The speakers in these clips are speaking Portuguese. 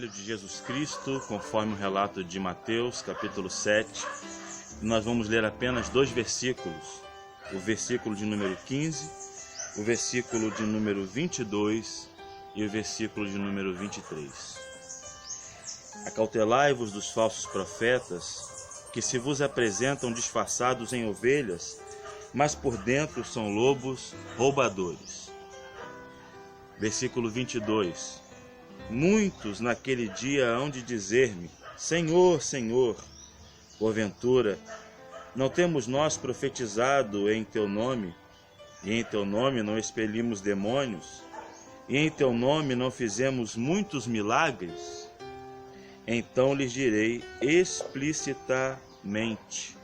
Evangelho de Jesus Cristo, conforme o relato de Mateus, capítulo 7. Nós vamos ler apenas 2 versículos, o versículo de número 15, o versículo de número 22 e o versículo de número 23. Acautelai-vos dos falsos profetas, que se vos apresentam disfarçados em ovelhas, mas por dentro são lobos roubadores. Versículo 22. Muitos naquele dia hão de dizer-me: Senhor, Senhor, porventura, não temos nós profetizado em teu nome, e em teu nome não expelimos demônios, e em teu nome não fizemos muitos milagres? Então lhes direi explicitamente: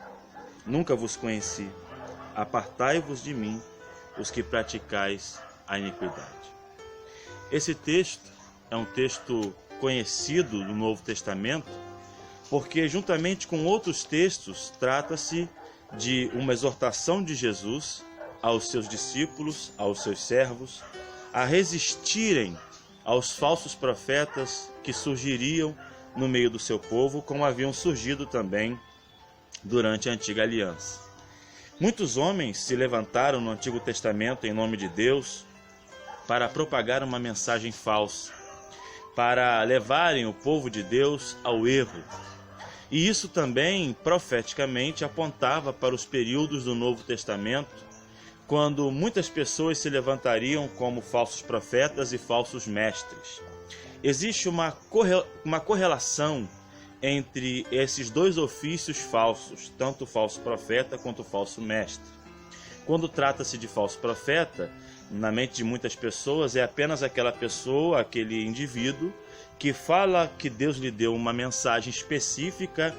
nunca vos conheci, apartai-vos de mim, os que praticais a iniquidade. Esse texto é um texto conhecido do Novo Testamento, porque juntamente com outros textos trata-se de uma exortação de Jesus aos seus discípulos, aos seus servos, a resistirem aos falsos profetas que surgiriam no meio do seu povo, como haviam surgido também durante a Antiga Aliança. Muitos homens se levantaram no Antigo Testamento em nome de Deus para propagar uma mensagem falsa, para levarem o povo de Deus ao erro. E isso também, profeticamente, apontava para os períodos do Novo Testamento, quando muitas pessoas se levantariam como falsos profetas e falsos mestres. Existe uma correlação entre esses dois ofícios falsos, tanto o falso profeta quanto o falso mestre. Quando trata-se de falso profeta, na mente de muitas pessoas, é apenas aquela pessoa, aquele indivíduo, que fala que Deus lhe deu uma mensagem específica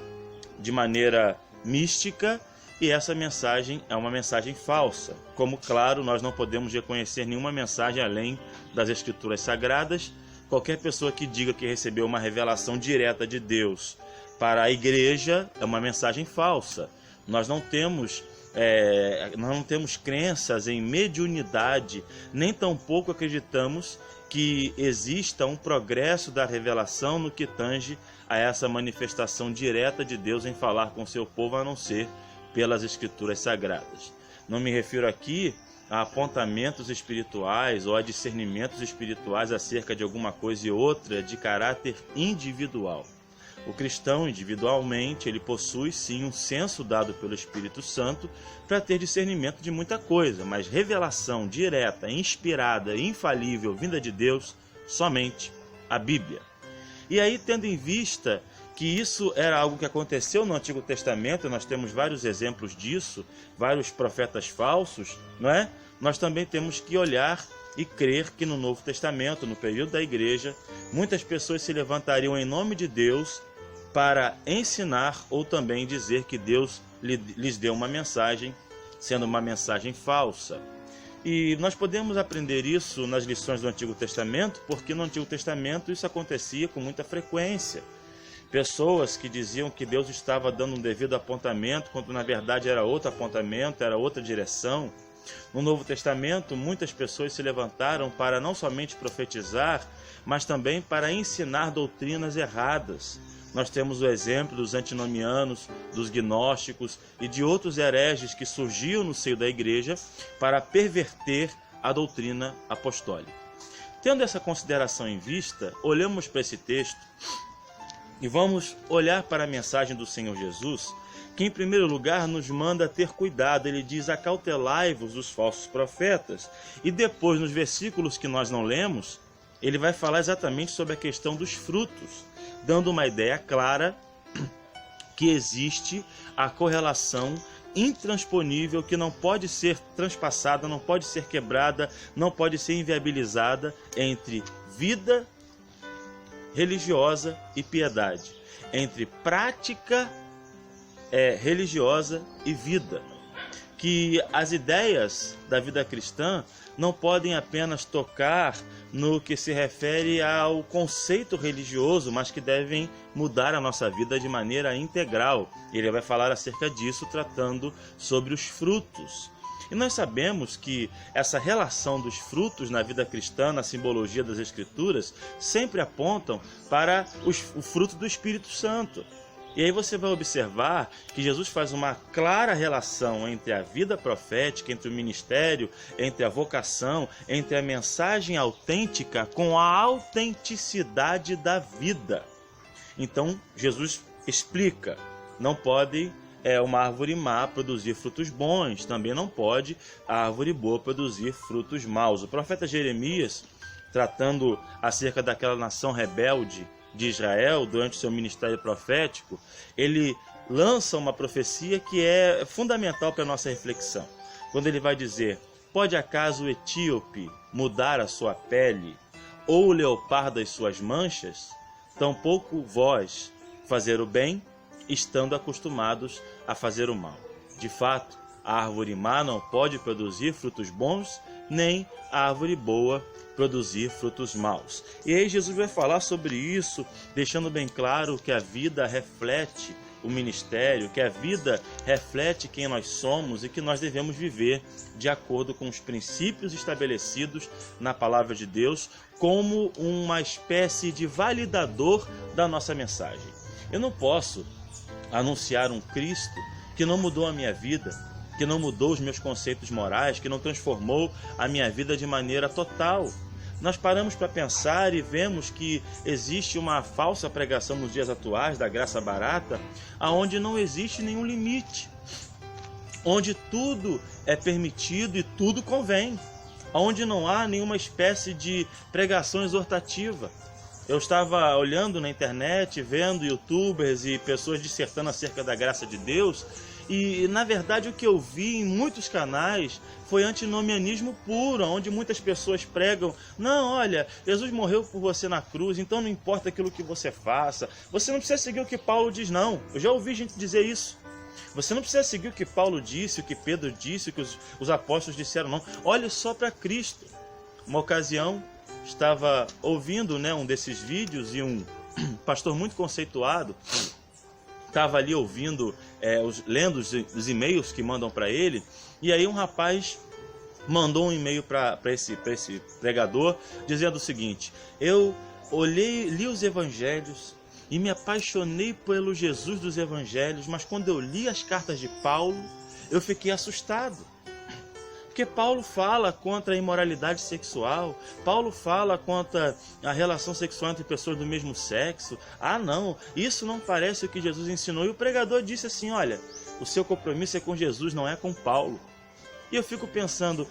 de maneira mística, e essa mensagem é uma mensagem falsa. Como, claro, nós não podemos reconhecer nenhuma mensagem além das Escrituras Sagradas. Qualquer pessoa que diga que recebeu uma revelação direta de Deus para a igreja é uma mensagem falsa. Nós não temos crenças em mediunidade, nem tampouco acreditamos que exista um progresso da revelação no que tange a essa manifestação direta de Deus em falar com seu povo, a não ser pelas Escrituras Sagradas. Não me refiro aqui a apontamentos espirituais ou a discernimentos espirituais acerca de alguma coisa e outra de caráter individual. O cristão, individualmente, ele possui sim um senso dado pelo Espírito Santo para ter discernimento de muita coisa, mas revelação direta, inspirada, infalível, vinda de Deus, somente a Bíblia. E aí, tendo em vista que isso era algo que aconteceu no Antigo Testamento, nós temos vários exemplos disso, vários profetas falsos, não é? Nós também temos que olhar e crer que no Novo Testamento, no período da igreja, muitas pessoas se levantariam em nome de Deus para ensinar ou também dizer que Deus lhes deu uma mensagem, sendo uma mensagem falsa. E nós podemos aprender isso nas lições do Antigo Testamento, porque no Antigo Testamento isso acontecia com muita frequência. Pessoas que diziam que Deus estava dando um devido apontamento, quando na verdade era outro apontamento, era outra direção. No Novo Testamento, muitas pessoas se levantaram para não somente profetizar, mas também para ensinar doutrinas erradas. Nós temos o exemplo dos antinomianos, dos gnósticos e de outros hereges que surgiam no seio da igreja para perverter a doutrina apostólica. Tendo essa consideração em vista, olhamos para esse texto e vamos olhar para a mensagem do Senhor Jesus, que em primeiro lugar nos manda ter cuidado. Ele diz: acautelai-vos dos falsos profetas. E depois, nos versículos que nós não lemos, ele vai falar exatamente sobre a questão dos frutos, dando uma ideia clara que existe a correlação intransponível que não pode ser transpassada, não pode ser quebrada, não pode ser inviabilizada entre vida religiosa e piedade, entre prática religiosa e vida. Que as ideias da vida cristã não podem apenas tocar no que se refere ao conceito religioso, mas que devem mudar a nossa vida de maneira integral. Ele vai falar acerca disso, tratando sobre os frutos. E nós sabemos que essa relação dos frutos na vida cristã, na simbologia das Escrituras, sempre apontam para o fruto do Espírito Santo. E aí você vai observar que Jesus faz uma clara relação entre a vida profética, entre o ministério, entre a vocação, entre a mensagem autêntica com a autenticidade da vida. Então, Jesus explica, não pode uma árvore má produzir frutos bons, também não pode a árvore boa produzir frutos maus. O profeta Jeremias, tratando acerca daquela nação rebelde de Israel durante seu ministério profético, ele lança uma profecia que é fundamental para a nossa reflexão. Quando ele vai dizer: pode acaso o etíope mudar a sua pele, ou o leopardo as suas manchas? Tampouco vós fazer o bem, estando acostumados a fazer o mal. De fato, a árvore má não pode produzir frutos bons, nem a árvore boa produzir frutos maus. E aí Jesus vai falar sobre isso, deixando bem claro que a vida reflete o ministério, que a vida reflete quem nós somos e que nós devemos viver de acordo com os princípios estabelecidos na palavra de Deus, como uma espécie de validador da nossa mensagem. Eu não posso anunciar um Cristo que não mudou a minha vida, que não mudou os meus conceitos morais, que não transformou a minha vida de maneira total. Nós paramos para pensar e vemos que existe uma falsa pregação nos dias atuais da graça barata, aonde não existe nenhum limite, onde tudo é permitido e tudo convém, onde não há nenhuma espécie de pregação exortativa. Eu estava olhando na internet, vendo youtubers e pessoas dissertando acerca da graça de Deus, e na verdade o que eu vi em muitos canais foi antinomianismo puro, onde muitas pessoas pregam: não, olha, Jesus morreu por você na cruz, então não importa aquilo que você faça, você não precisa seguir o que Paulo diz, não. Eu já ouvi gente dizer isso. Você não precisa seguir o que Paulo disse, o que Pedro disse, o que os apóstolos disseram, não. Olhe só para Cristo. Uma ocasião, estava ouvindo um desses vídeos e um pastor muito conceituado estava ali ouvindo, lendo os e-mails que mandam para ele, e aí um rapaz mandou um e-mail para esse pregador dizendo o seguinte: eu li os evangelhos e me apaixonei pelo Jesus dos evangelhos, mas quando eu li as cartas de Paulo, eu fiquei assustado. Porque Paulo fala contra a imoralidade sexual, Paulo fala contra a relação sexual entre pessoas do mesmo sexo. Ah, não, isso não parece o que Jesus ensinou. E o pregador disse assim: olha, o seu compromisso é com Jesus, não é com Paulo. E eu fico pensando,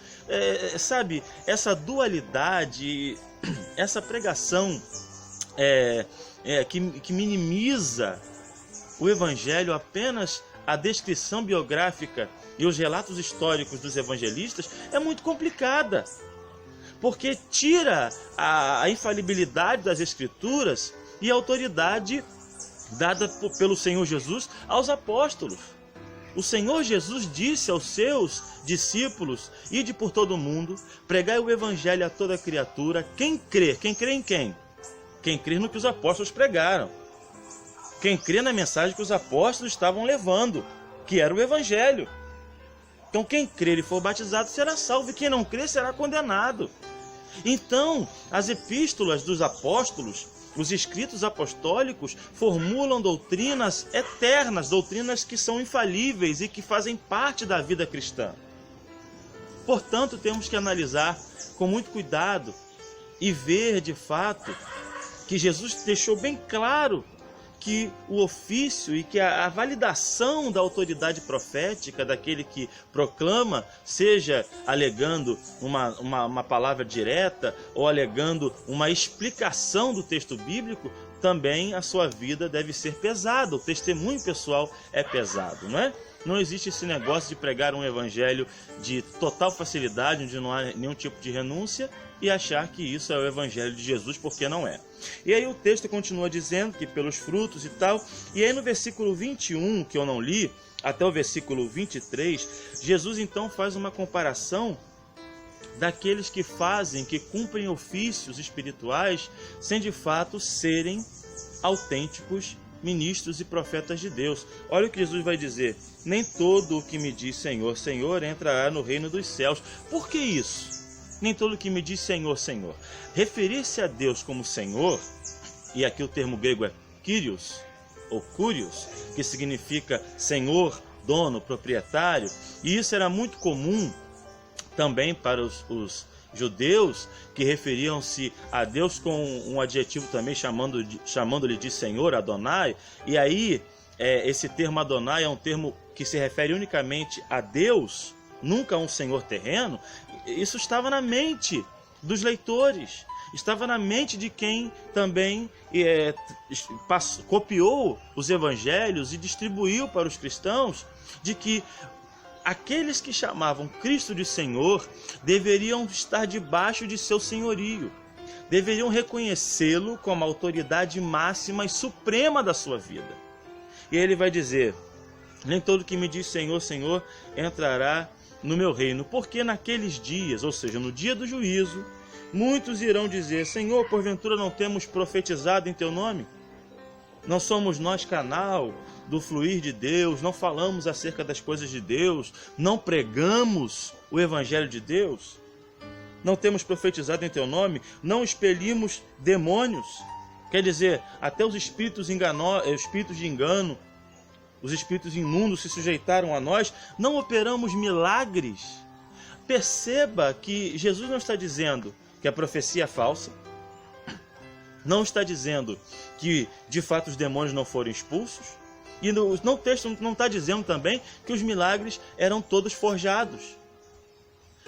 sabe, essa dualidade, essa pregação que minimiza o evangelho apenas a descrição biográfica e os relatos históricos dos evangelistas é muito complicada, porque tira a infalibilidade das Escrituras e a autoridade dada pelo Senhor Jesus aos apóstolos. O Senhor Jesus disse aos seus discípulos: ide por todo o mundo, pregai o evangelho a toda criatura. Quem crê em quem? Quem crê no que os apóstolos pregaram. Quem crê na mensagem que os apóstolos estavam levando, que era o evangelho. Então quem crer e for batizado será salvo, e quem não crer será condenado. Então, as epístolas dos apóstolos, os escritos apostólicos, formulam doutrinas eternas, doutrinas que são infalíveis e que fazem parte da vida cristã. Portanto, temos que analisar com muito cuidado e ver de fato que Jesus deixou bem claro que o ofício e que a validação da autoridade profética daquele que proclama, seja alegando uma palavra direta ou alegando uma explicação do texto bíblico, também a sua vida deve ser pesada. O testemunho pessoal é pesado, não é? Não existe esse negócio de pregar um evangelho de total facilidade, onde não há nenhum tipo de renúncia, e achar que isso é o evangelho de Jesus, porque não é. E aí o texto continua dizendo que pelos frutos e tal, e aí no versículo 21, que eu não li, até o versículo 23, Jesus então faz uma comparação daqueles que cumprem ofícios espirituais, sem de fato serem autênticos ministros e profetas de Deus. Olha o que Jesus vai dizer: nem todo o que me diz Senhor, Senhor entrará no reino dos céus. Por que isso? Nem todo o que me diz Senhor, Senhor. Referir-se a Deus como Senhor, e aqui o termo grego é Kyrios, ou Kurios, que significa Senhor, dono, proprietário, e isso era muito comum também para os judeus, que referiam-se a Deus com um adjetivo também chamando-lhe de Senhor, Adonai. E aí esse termo Adonai é um termo que se refere unicamente a Deus, nunca a um Senhor terreno. Isso estava na mente dos leitores, estava na mente de quem também copiou os evangelhos e distribuiu para os cristãos, de que aqueles que chamavam Cristo de Senhor deveriam estar debaixo de seu senhorio, deveriam reconhecê-lo como a autoridade máxima e suprema da sua vida. E ele vai dizer: nem todo que me diz Senhor, Senhor entrará no meu reino, porque naqueles dias, ou seja, no dia do juízo, muitos irão dizer: Senhor, porventura não temos profetizado em teu nome? Não somos nós canal do fluir de Deus? Não falamos acerca das coisas de Deus? Não pregamos o evangelho de Deus? Não temos profetizado em teu nome? Não expelimos demônios? Quer dizer, até os espíritos de engano, os espíritos imundos se sujeitaram a nós. Não operamos milagres? Perceba que Jesus não está dizendo que a profecia é falsa, não está dizendo que de fato os demônios não foram expulsos, e no texto não está dizendo também que os milagres eram todos forjados.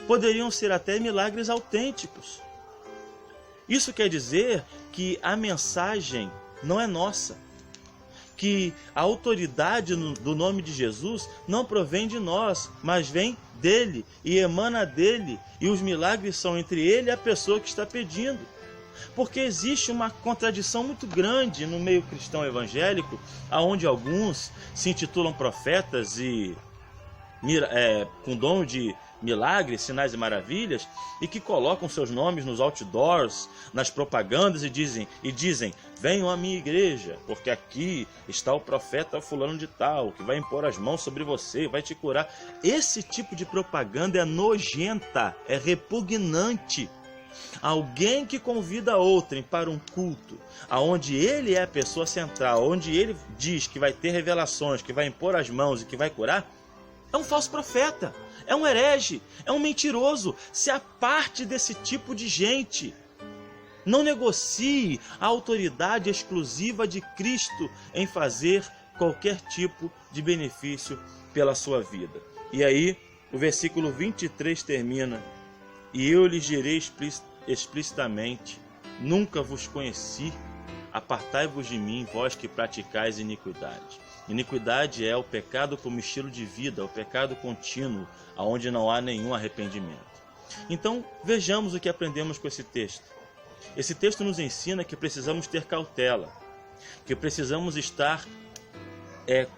Poderiam ser até milagres autênticos. Isso quer dizer que a mensagem não é nossa, que a autoridade do nome de Jesus não provém de nós, mas vem dele e emana dele, e os milagres são entre ele e a pessoa que está pedindo. Porque existe uma contradição muito grande no meio cristão evangélico, onde alguns se intitulam profetas e com dom de milagres, sinais e maravilhas, e que colocam seus nomes nos outdoors, nas propagandas, e dizem: venham à minha igreja, porque aqui está o profeta fulano de tal, que vai impor as mãos sobre você, vai te curar. Esse tipo de propaganda é nojenta, é repugnante. Alguém que convida outrem para um culto, aonde ele é a pessoa central, onde ele diz que vai ter revelações, que vai impor as mãos e que vai curar, é um falso profeta, é um herege, é um mentiroso. Se aparte desse tipo de gente. Não negocie a autoridade exclusiva de Cristo em fazer qualquer tipo de benefício pela sua vida. E aí, o versículo 23 termina: e eu lhes direi explicitamente: nunca vos conheci, apartai-vos de mim, vós que praticais iniquidade. Iniquidade é o pecado como estilo de vida, o pecado contínuo, onde não há nenhum arrependimento. Então, vejamos o que aprendemos com esse texto. Esse texto nos ensina que precisamos ter cautela, que precisamos estar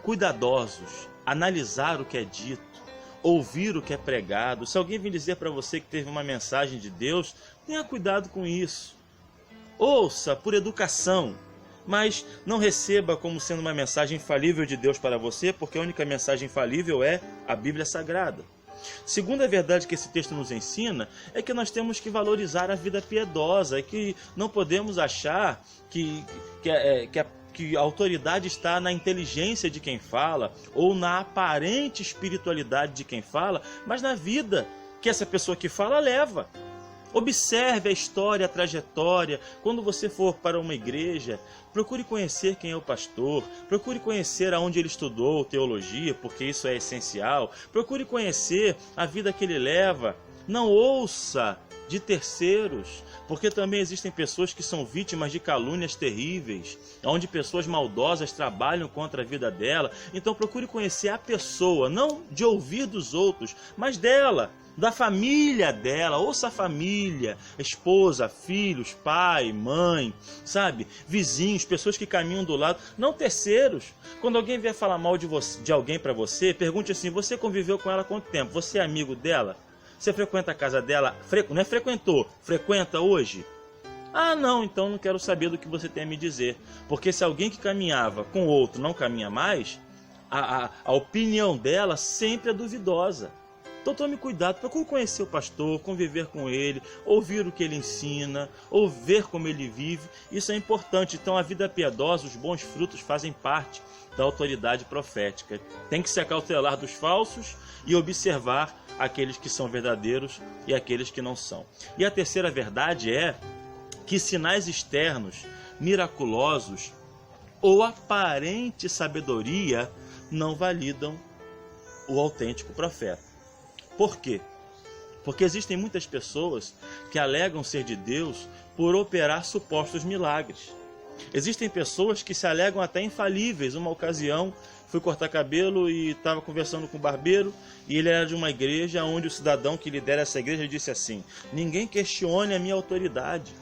cuidadosos, analisar o que é dito, ouvir o que é pregado. Se alguém vem dizer para você que teve uma mensagem de Deus, tenha cuidado com isso. Ouça por educação, mas não receba como sendo uma mensagem infalível de Deus para você, porque a única mensagem infalível é a Bíblia Sagrada. Segunda verdade que esse texto nos ensina é que nós temos que valorizar a vida piedosa, e que não podemos achar que a autoridade está na inteligência de quem fala ou na aparente espiritualidade de quem fala, mas na vida que essa pessoa que fala leva. Observe a história, a trajetória. Quando você for para uma igreja, procure conhecer quem é o pastor, procure conhecer aonde ele estudou teologia, porque isso é essencial. Procure conhecer a vida que ele leva. Não ouça de terceiros, porque também existem pessoas que são vítimas de calúnias terríveis, onde pessoas maldosas trabalham contra a vida dela. Então procure conhecer a pessoa, não de ouvir dos outros, mas dela, da família dela. Ouça a família, esposa, filhos, pai, mãe, sabe? Vizinhos, pessoas que caminham do lado, não terceiros. Quando alguém vier falar mal de alguém para você, pergunte assim: você conviveu com ela há quanto tempo? Você é amigo dela? Você frequenta a casa dela? Não é frequentou, frequenta hoje? Ah, não, então não quero saber do que você tem a me dizer. Porque se alguém que caminhava com outro não caminha mais, a opinião dela sempre é duvidosa. Então tome cuidado, procure conhecer o pastor, conviver com ele, ouvir o que ele ensina, ou ver como ele vive. Isso é importante. Então a vida piedosa, os bons frutos fazem parte da autoridade profética. Tem que se acautelar dos falsos e observar aqueles que são verdadeiros e aqueles que não são. E a terceira verdade é que sinais externos, miraculosos ou aparente sabedoria não validam o autêntico profeta. Por quê? Porque existem muitas pessoas que alegam ser de Deus por operar supostos milagres. Existem pessoas que se alegam até infalíveis. Uma ocasião, fui cortar cabelo e estava conversando com o barbeiro, e ele era de uma igreja onde o cidadão que lidera essa igreja disse assim: ninguém questione a minha autoridade.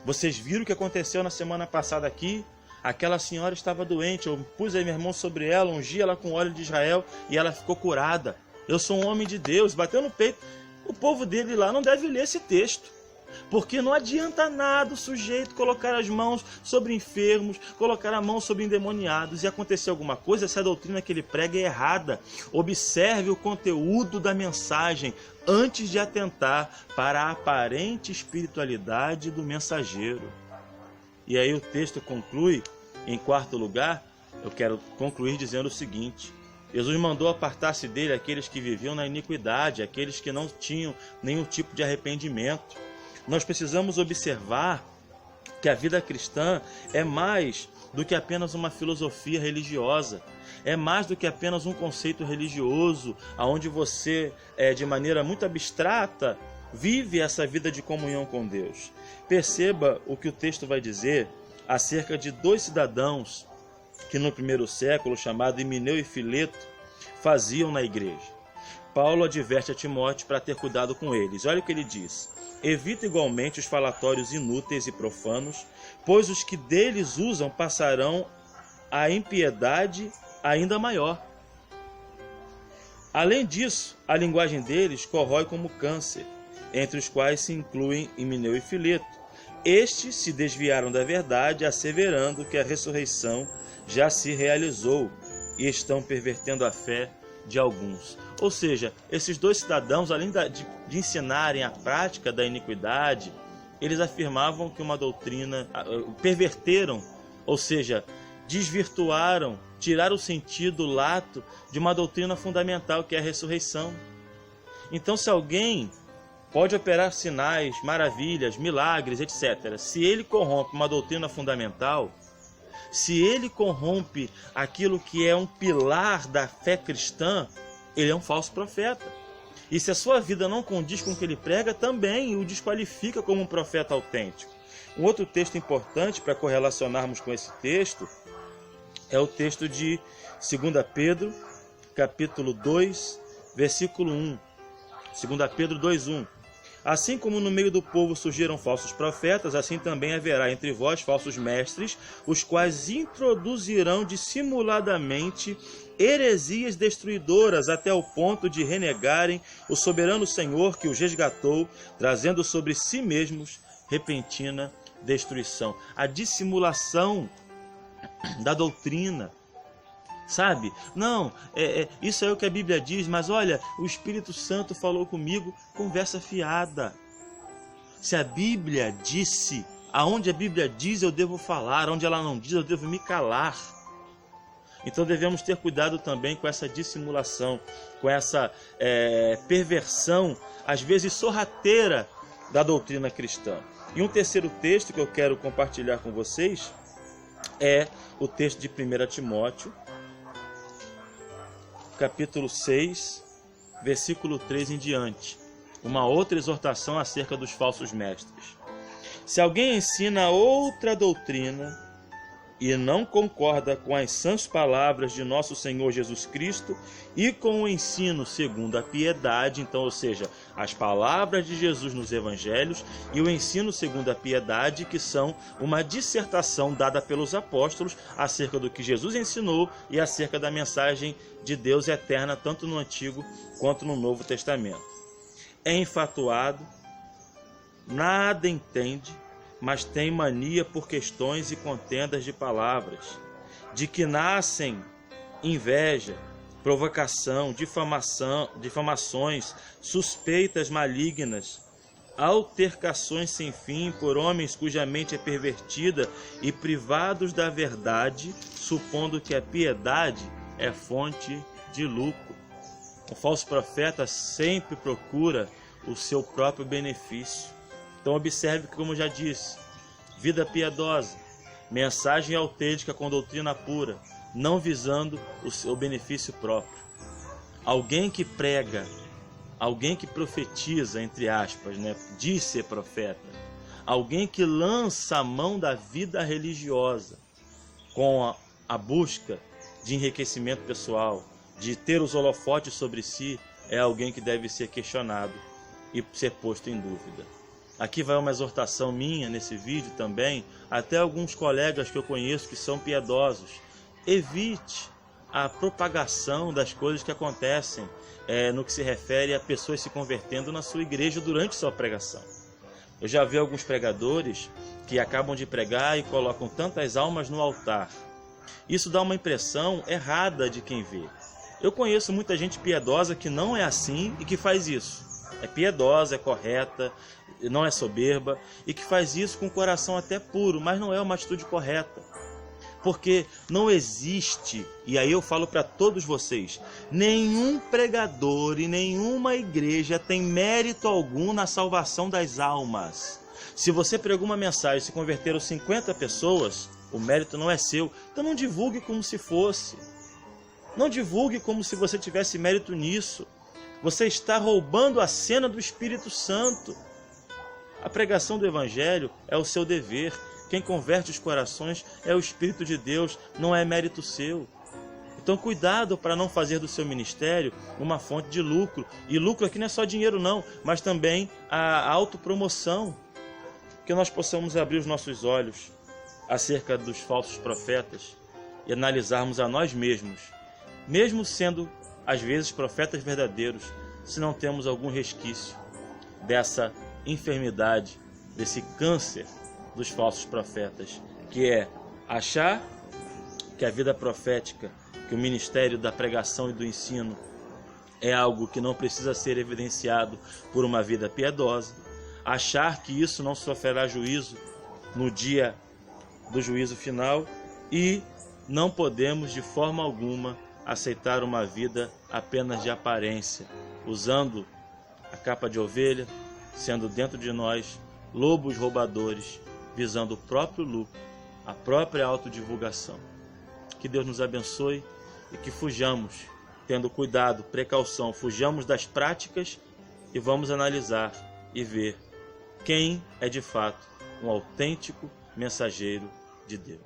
Vocês viram o que aconteceu na semana passada aqui? Aquela senhora estava doente, eu pus aí minha mão sobre ela, ungi ela com óleo de Israel e ela ficou curada. Eu sou um homem de Deus, bateu no peito. O povo dele lá não deve ler esse texto, porque não adianta nada o sujeito colocar as mãos sobre enfermos, colocar a mão sobre endemoniados e acontecer alguma coisa se a doutrina que ele prega é errada. Observe o conteúdo da mensagem antes de atentar para a aparente espiritualidade do mensageiro. E aí o texto conclui, em quarto lugar, eu quero concluir dizendo o seguinte: Jesus mandou apartar-se dele aqueles que viviam na iniquidade, aqueles que não tinham nenhum tipo de arrependimento. Nós precisamos observar que a vida cristã é mais do que apenas uma filosofia religiosa, é mais do que apenas um conceito religioso, onde você, de maneira muito abstrata, vive essa vida de comunhão com Deus. Perceba o que o texto vai dizer acerca de dois cidadãos que no primeiro século, chamado Himeneu e Fileto, faziam na igreja. Paulo adverte a Timóteo para ter cuidado com eles. Olha o que ele diz: evita igualmente os falatórios inúteis e profanos, pois os que deles usam passarão a impiedade ainda maior. Além disso, a linguagem deles corrói como câncer, entre os quais se incluem Himeneu e Fileto. Estes se desviaram da verdade, asseverando que a ressurreição já se realizou, e estão pervertendo a fé de alguns. Ou seja, esses dois cidadãos, além de ensinarem a prática da iniquidade, eles afirmavam que uma doutrina, perverteram, ou seja, desvirtuaram, tiraram o sentido lato de uma doutrina fundamental, que é a ressurreição. Então, se alguém pode operar sinais, maravilhas, milagres, etc., se ele corrompe uma doutrina fundamental, se ele corrompe aquilo que é um pilar da fé cristã, ele é um falso profeta. E se a sua vida não condiz com o que ele prega, também o desqualifica como um profeta autêntico. Um outro texto importante para correlacionarmos com esse texto é o texto de 2 Pedro, capítulo 2, versículo 1. 2 Pedro 2:1. Assim como no meio do povo surgiram falsos profetas, assim também haverá entre vós falsos mestres, os quais introduzirão dissimuladamente heresias destruidoras até o ponto de renegarem o soberano Senhor que os resgatou, trazendo sobre si mesmos repentina destruição. A dissimulação da doutrina. Sabe? Não, isso é o que a Bíblia diz, mas olha, o Espírito Santo falou comigo, conversa fiada. Se a Bíblia disse, aonde a Bíblia diz eu devo falar, onde ela não diz eu devo me calar. Então devemos ter cuidado também com essa dissimulação, com essa perversão, às vezes sorrateira, da doutrina cristã. E um terceiro texto que eu quero compartilhar com vocês é o texto de 1 Timóteo, capítulo 6, versículo 3 em diante. Uma outra exortação acerca dos falsos mestres. Se alguém ensina outra doutrina e não concorda com as sãs palavras de nosso Senhor Jesus Cristo e com o ensino segundo a piedade, então, ou seja, as palavras de Jesus nos evangelhos e o ensino segundo a piedade, que são uma dissertação dada pelos apóstolos acerca do que Jesus ensinou e acerca da mensagem de Deus eterna, tanto no Antigo quanto no Novo Testamento. É enfatuado, nada entende, mas têm mania por questões e contendas de palavras, de que nascem inveja, provocação, difamações, suspeitas malignas, altercações sem fim por homens cuja mente é pervertida e privados da verdade, supondo que a piedade é fonte de lucro. O falso profeta sempre procura o seu próprio benefício. Então observe que, como já disse, vida piedosa, mensagem autêntica com doutrina pura, não visando o seu benefício próprio. Alguém que prega, alguém que profetiza, entre aspas, diz ser profeta, alguém que lança a mão da vida religiosa com a busca de enriquecimento pessoal, de ter os holofotes sobre si, é alguém que deve ser questionado e ser posto em dúvida. Aqui vai uma exortação minha nesse vídeo também, até alguns colegas que eu conheço que são piedosos. Evite a propagação das coisas que acontecem no que se refere a pessoas se convertendo na sua igreja durante sua pregação. Eu já vi alguns pregadores que acabam de pregar e colocam tantas almas no altar. Isso dá uma impressão errada de quem vê. Eu conheço muita gente piedosa que não é assim e que faz isso. É piedosa, é correta, não é soberba e que faz isso com o coração até puro, mas não é uma atitude correta. Porque não existe, e aí eu falo para todos vocês, nenhum pregador e nenhuma igreja tem mérito algum na salvação das almas. Se você pregou uma mensagem e se converteram 50 pessoas, o mérito não é seu. Então não divulgue como se fosse. Não divulgue como se você tivesse mérito nisso. Você está roubando a cena do Espírito Santo. A pregação do Evangelho é o seu dever. Quem converte os corações é o Espírito de Deus, não é mérito seu. Então cuidado para não fazer do seu ministério uma fonte de lucro. E lucro aqui não é só dinheiro não, mas também a autopromoção. Que nós possamos abrir os nossos olhos acerca dos falsos profetas e analisarmos a nós mesmos, mesmo sendo às vezes profetas verdadeiros, se não temos algum resquício dessa enfermidade, desse câncer dos falsos profetas, que é achar que a vida profética, que o ministério da pregação e do ensino é algo que não precisa ser evidenciado por uma vida piedosa, achar que isso não sofrerá juízo no dia do juízo final e não podemos de forma alguma aceitar uma vida apenas de aparência, usando a capa de ovelha, sendo dentro de nós lobos roubadores, visando o próprio lucro, a própria autodivulgação. Que Deus nos abençoe e que fujamos, tendo cuidado, precaução, fujamos das práticas e vamos analisar e ver quem é de fato um autêntico mensageiro de Deus.